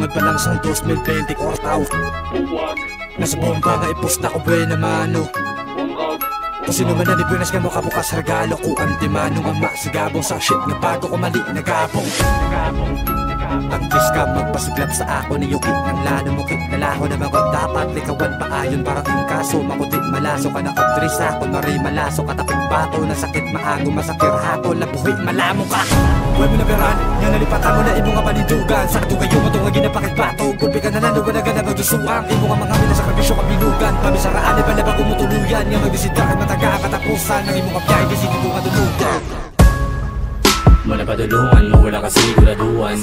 Tungod pa lang sa 2024 tao. Nasa bomba nga iposta ko buena mano. Kung sino man na ni Buenas nga mo kabukas regalo ko ang demano nga masigabong sa shit nga bago ko mali nagabong. Ang kiss ka magpasiglap sa ako ni Yuki ng lalo mo kinalaho na mga dapat likawan pa ayon para ting kaso makuti malaso ka na actress ako mari malaso katapig bato na sakit maago masakir hapon na buhay malamo ka. Huwag mo na beran yan nalipatan mo na imo nga panidugan sakto kayo mo itong ginapakit bato gulpi ka na nanuwanaga na magdusuang imo nga mga minasakripisyo kabinugan pamisaraan ay pala bago mo tuluyan nga magdisita ka mataga katapusan ng imo nga biyay kasi dito nga dulugan. Muna padulungan mo wala kasi siguraduan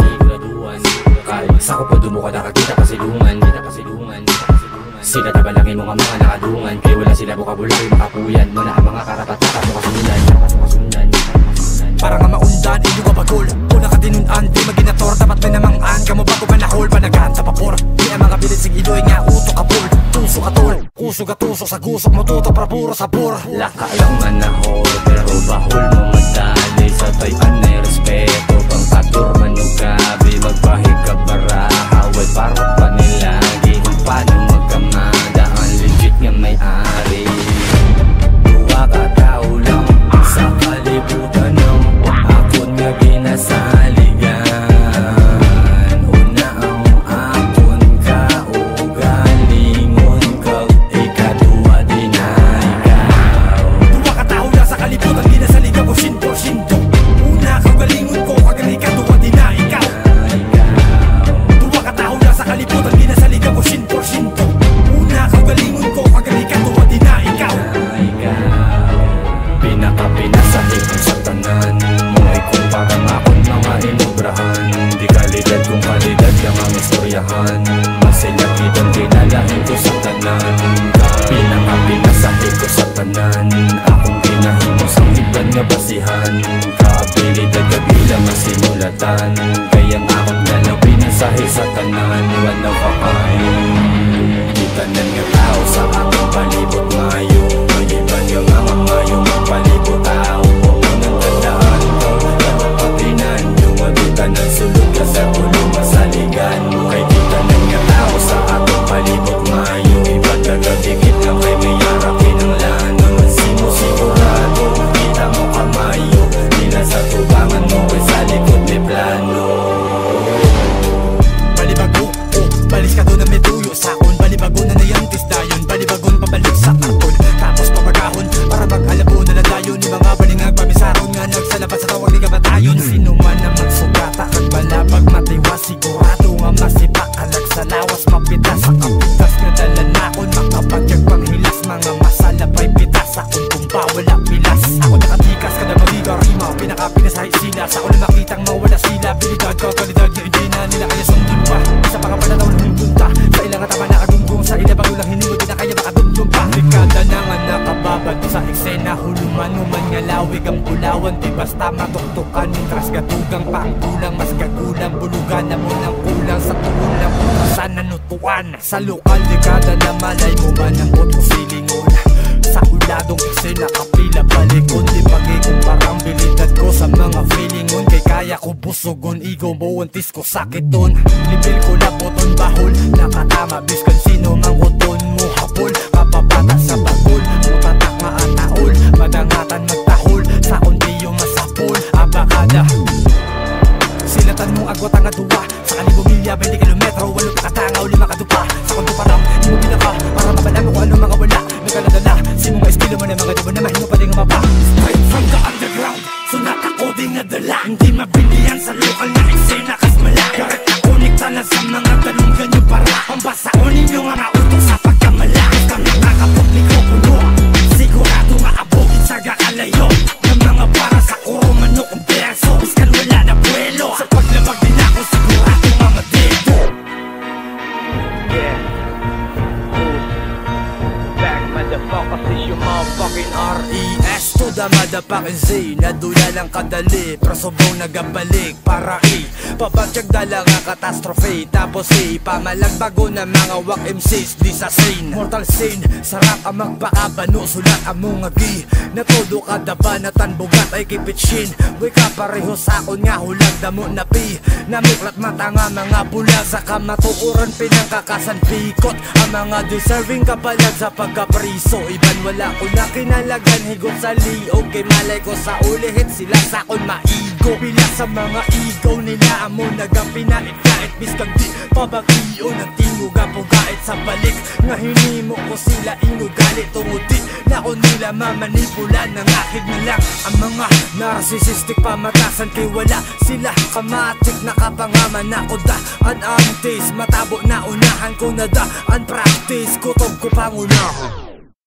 kahit sa ko po dumo ka nakakita kasilungan sila tabalangin mo nga mga nakadungan kaya wala sila bukabulay makapuyan mo na ang mga karapat-dapat mo kasundan para nga maundan inyo ka bagol kung nakatinunan di maginator dapat may namangan kamo bago manahol panagaan sa papor di ang mga bilit sig iloy nga utok ka pol tuso ka tol kuso ka tuso sa gusok mo tuto para puro sabor laka lang manahol pero bahol mo madali sa tayan na respeto pang patur man yung gabi magpahig ka para hawal parot pa nila gihing paano magkamada ang legit nga may-ari duwa ka tao lang sa kalibutan ng akon nga ginasaligan una ang akon ka o galingon kag ikaduwa din na ikaw duwa ka tao lang sa kalibutan ginasaligan ko sinto una kang galingon ko kag ikaduwa din na ikaw duwa ka tao lang sa kalibutan ginasaligan ko sinto una kang galingon ko kag ikaduwa din na ikaw pinakapinasahig sa tanan mo ay kung parang akon mga inobrahan di kalidad kung kalidad lang ang istoryahan masilakitang dinalahin ko sa tanan pinakapinasahig ko sa tanan akong ginahimos ang iban nga basihan kaabilidad kabilang ang simulatan kayang akong nalang pinasahig sa tanan one of a kind di tanan nga tao sa akong palibot ngayon iban nga mga ngayong magpalibot tao mo nang tandaan ko napapatinan yung mabitan ng sulod ka sa ulo masaligan mo kay kita nang nga tao sa atong palibot ngayon iba tagadikit lang kay may arakin ang lano sino sigurado kita mo kamayo nila sa tubangan mo kay sa likod may plano balibago balis ka doon na may tuyo sa akon balibago na nayantis dayon balibagon pabalik sa karton tapos papagahon para mag-alabo na nadayon ni mga balingag pamisaron nga nagsalabas sa tawag ni kabatayon sino man na magsugata at balabag matiwas sigurado nga masipak alag sa lawas mapitas sa kapitas nga dala nakon makapagyag panghilas mga masalapay pitas sa akong tumba wala pilas ako nakatikas kada magiga rima pinakapinasahi sila sa ako na makitang mawala sila bilidad kakalidad nga hindi na nila kaya sundin pa isa pa nga pala na ulang punta sa ilang atama nakadunggong sa ila bago lang hinimod di na kaya makadunggong pa dekada na nga nakababad sa eksena huluman uman nga lawig ang pulawan di basta matuktukan mintras gatugang pa ang kulang mas gagulang bulugan na mo ng kulang sa tulang putasan na nutuan sa lokal dekada na malay mo man ang bot ko silingon sa uladong eksena kapila balikon di pagikumpara ang bilidad ko sa mga feelingon kay kaya ko busugon igo mo antis ko sakiton libil ko lapoton bahol nakatama biskan sino mang uton mo hapol kapabata sa bagol mutatak maataol madangatan magtahol sa undiyo masapol abakada silatan mong agwat ang aduwa sa kalibong milya 20 kilometro 8 katangaw 5 kadupa sa konto parang di mo pinaka para mabalang ko ano mga wala nagkaladala sino mga estilo mo na mga dibo na mahimo pa din mapa straight from the underground sunat ako din na dala hindi mabilihan sa lokal na eksena kas malaki garit na kunikta na sa mga tanong ganyo para pambasa ko ninyo nga utok sa pagkamalaki kami nakapupliko puno sigurado maabogit sa gakalayo ng mga para sa kuro manok ang berso iskan wala na buwelo sa paglabag din ako sigurado mga dedo yeah back motherfuckers is your motherfucking R.E.S. to the motherfucking Z nadula lang kadali pero sobrang nagabalik para Pabagyag dala nga catastrophe. Tapos pamalagbago na mga wak MCs di sa scene. Mortal scene, sarap ang magpakabano. Sulat ang mga gi natudo kada banatan bugat ay kipitshin. Boy ka pareho sa akon nga hulag damo na pi. Namuklat mata nga mga bulag sa kamatuuran pinangkakasan pikot. Ang mga deserving kapalag sa pagkapriso. Iban wala ko na kinalagan higot sa liog. Kay malay ko sa ulihit sila sa akon maigo. Pila sa mga igaw nila amo nagapinait kahit biskag di pabagio. Nagtinguga po gait sa balik nga hinimo ko sila inugalit. Tungod di na ko nila mamanipula. Nangakid na lang ang mga narcissistic pamatasan. Kay wala sila kamatik nakapangaman ako da an antis. Matabo na unahan ko na da an practice. Kutob ko pangunahan.